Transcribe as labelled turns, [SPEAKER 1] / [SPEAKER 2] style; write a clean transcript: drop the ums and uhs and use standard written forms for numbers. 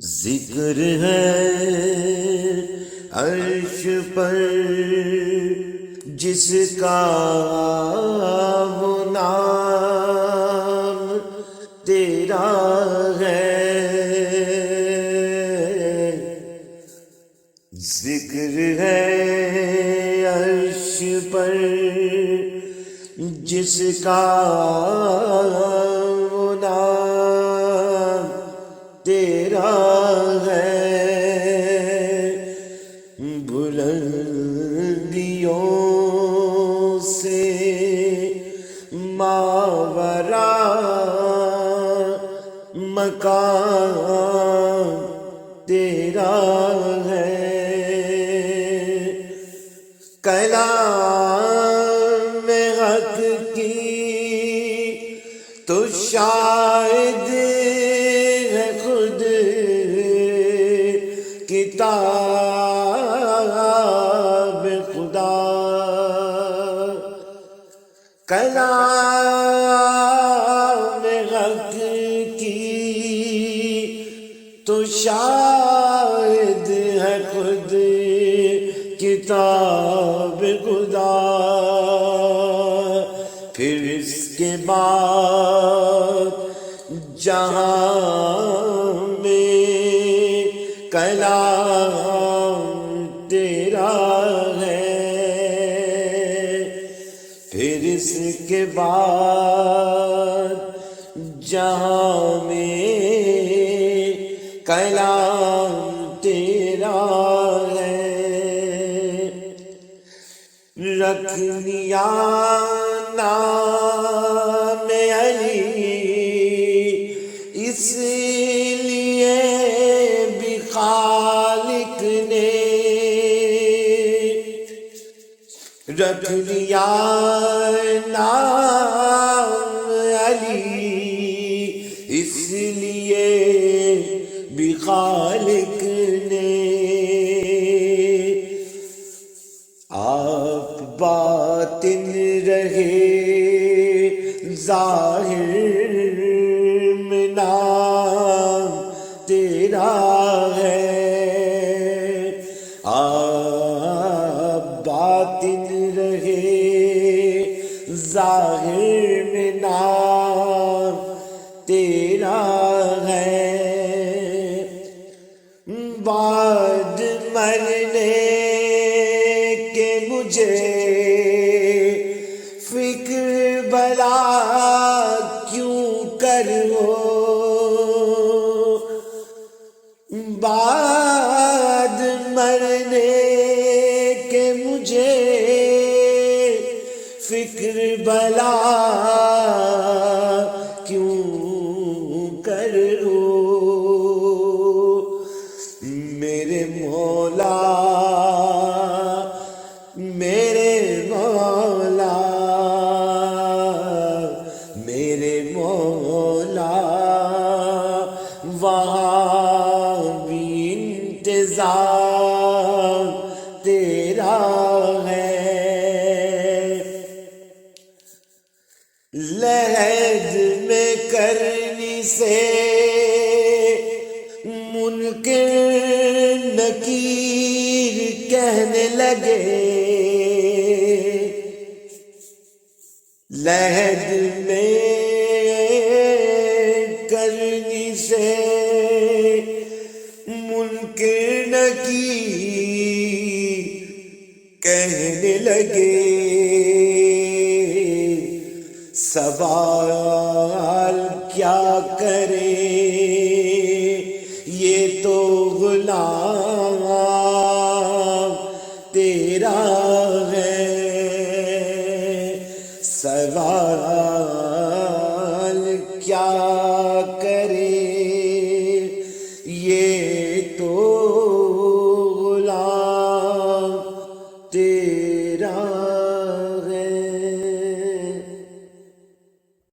[SPEAKER 1] ذکر ہے عرش پر جس کا وہ نام تیرا ہے، ذکر ہے عرش پر جس کا وہ نام تیرا ہے، بلندیوں سے ماورا مکان تیرا ہے، کلام حق کی تو شاید ہے خود کتاب خدا، کلام حق کی تو شاید ہے خود کتاب خدا، پھر اس کے بعد جہاں میں کلام تیرا ہے، پھر اس کے بعد جہاں میں کلام تیرا ہے، رکھ لیا نام علی اس لیے بھی خالق نے، رکھ لیا نام علی اس لیے بھی خالق نے، آپ باطن رہے ظاہر میں نام تیرا ہے، آپ باطن رہے ظاہر میں نام تیرا ہے، بعد مرنے کے مجھے فکر بلا کیوں کرو، بعد مرنے کے مجھے فکر بلا کیوں کرو، میرے مولا میرے مولا میرے مولا، وہاں بھی انتظام تیرا ہے، لحد میں کرنی سے منکر نکیر کہنے لگے، لحد میں کرنی سے منکر نکیر کہنے لگے، سوال کیا کرے یہ تو غلام تیرا